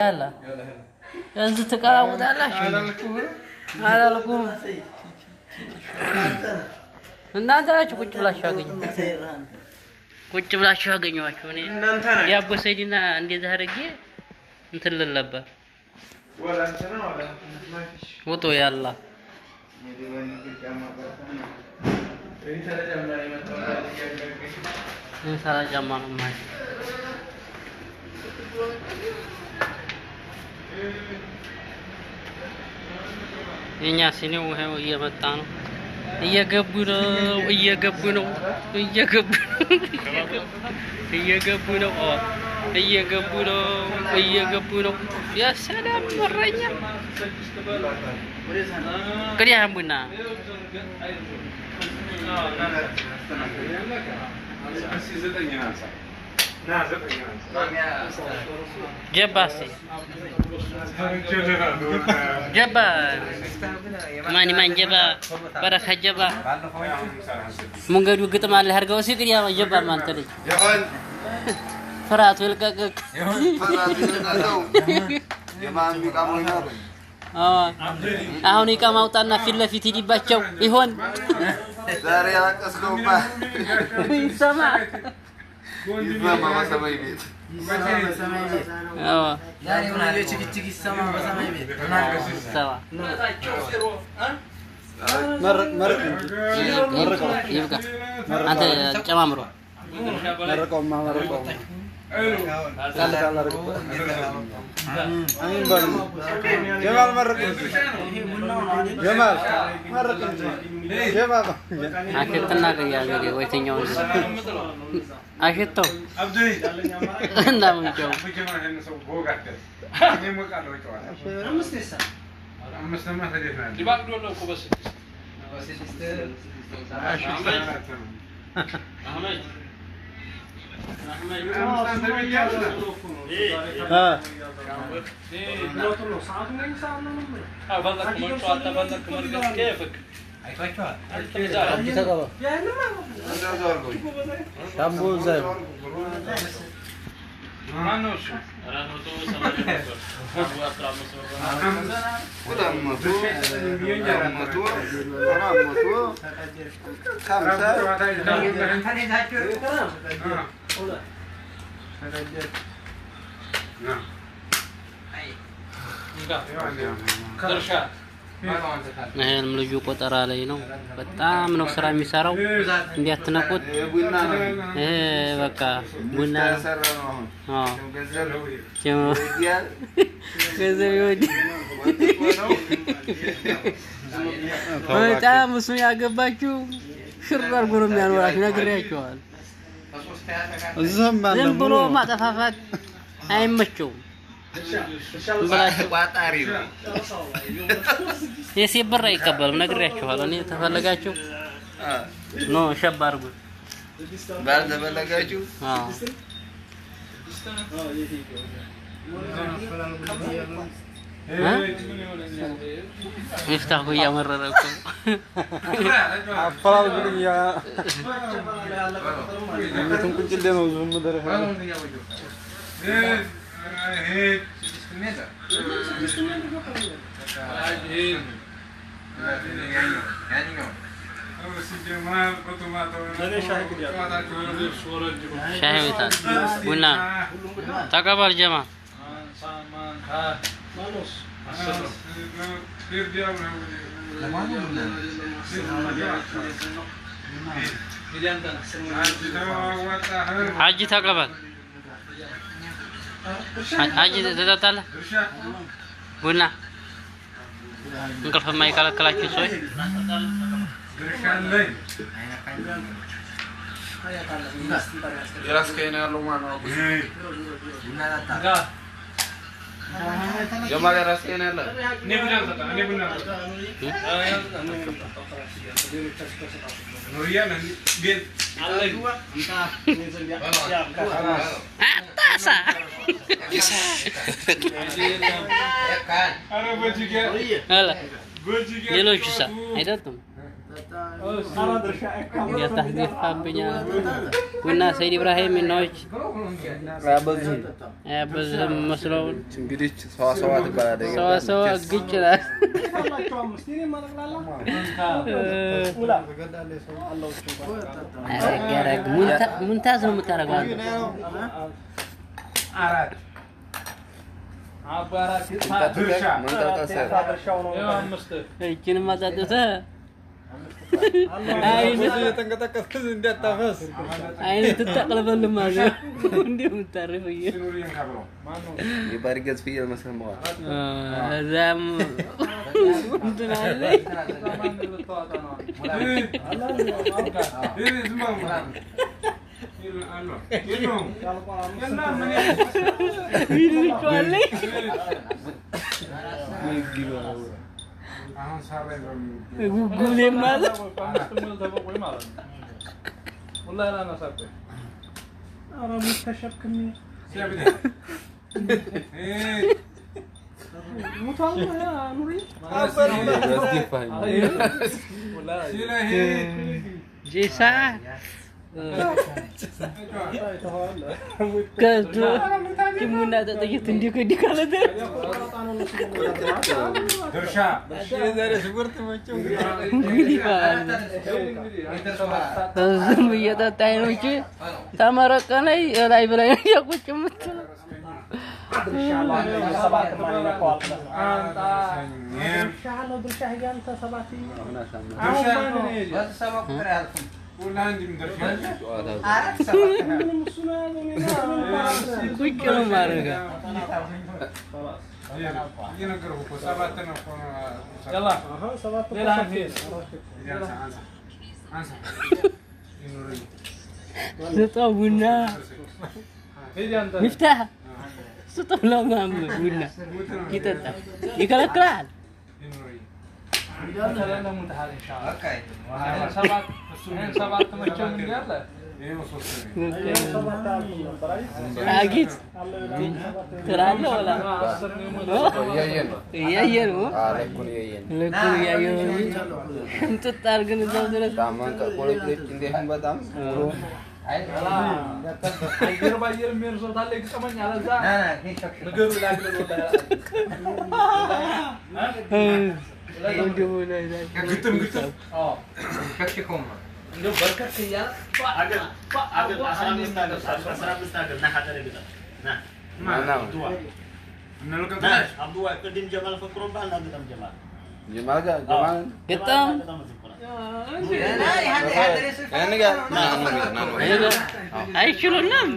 يلا انت تقراوت አላችሁ አላልኩም እናንተ ናችሁ ቁጭ ብላችሁ ያገኘኋችሁ እኔ ዲያቦ ሰይድና እንደዛ አድርጌ እንትን ልል ነበር ወላ እንትና ወላ ወጦ ያላ ጃማ ነው ማለት የኛ ሲኔው ይሄው እየመጣ ነው እየገቡ ነው ያ ሰላም ወረኛ ከዲያ ቡና جباسي جبا ماني مان جبا بركة جبا مونغدو قطم على هرقو سيكر يا جبا مان تلي فرات والكاكك አሁን ይቃማውጣና ፊት ለፊት ይዲባቸው ይሆን ዛሬ አቀስከውማ ይሰማ ይሰማ በሰማይ ቤት አዎ ዛሬ ምን አለ ችግችግ ይሰማ በሰማይ ቤት ሰዋ መረቀው ይብቃ አንተ ጨማምሮ መረቀው قال امين بن جمال مرق جمال مرق جمال አሽተና ከያ ገሬ ወይተኛው አሽተው አብዱይ እና ምንጨው ይሄን ልጁ ቆጠራ ላይ ነው በጣም ነው ስራ የሚሰራው እንዲያትነቁት ይሄ በቃ ቡና አዎ ገንዘብ ይወድ በጣም እሱ ያገባችሁ ሽር አድርጎ ነው የሚያኖራችሁ ነግሬያችኋል ዝም ብሎ ማጠፋፋት አይመቸውም ብላችሁ ቋጣሪ ነው የሲብር አይቀበልም ነግሬያችኋል እኔ ተፈለጋችሁ ኖ ሸብ አድርጉ ባል ተፈለጋችሁ አዎ ይፍታሁ ያመረረኩ አፈራል ግሪያ እንትን ቁጭል ነው ዝም ደረፈ ሻይ ቡና ተቀበል ጀማ ሀጂ ተቀበል ሀጂ ትጠጣለህ ቡና እንቅልፍ የማይከለክላችሁ ሰዎች የራስከኝ ያለው ማነው ጀማል የራስከኝ ያለው ኑሪያን ቤት አለግዋ አጣሳ ሌሎቹ አይጠጡም ያታህዲፋብኛ ወና ሰይድ ኢብራሂም እናዎች አያበዝም መስለው እንግዲህ ሰዋሰዋ ትባላለች። ሰዋሰዋ ግጭላል ያረግ ሙንታዝ ነው የምታረጋው አራት አባራት ድርሻ ድርሻው ነው እቺን ማጣጥተ አይነት የተንቀጠቀስክ እንዳታፈስ አይነት ተጠቅለበል ማለት እንዴው ምታረፈው የባርገዝ ፍየል መስለማው እዛም እንትን አለ ጉጉሌ ማለት والله لا انا صاحبي انا مستشبكني سيبني مطالبه يا نوري جيسا كذا كمونا تطيت عندك ديكاله درشا የዛሬ ስፖርት መቼም ዝም እየጠጣኝ ነው እንጂ ተመረቀነኝ ላይ ብላይ ያቁጭ ምትል يلا ليلى ስጠውና ሚፍታህ ስጠውና ቡና ይጠጣ ይከለክላል አጊት ትራለ ወላ ያየን አለኩን ያየን ለኩን ያየን እንጥጥ አርገን እዛው ድረስ ታማን ከቆለቆለች እንደህም በጣም አየር ባየር የሚርሶት አለ ይቀመኝ አለዛ ነገሩ ላግለ ግጥም ከሽኮም እንደው በርከት ይያል አገር አገር 15 አገር ናሐደረ ግጣ ና ማናው እንልቀጥላሽ አብዱ ወቅድም ጀማል ፈክሮባል ነው ግጥም ጀማል ጀማል ጀማል ግጥም አይችሉንም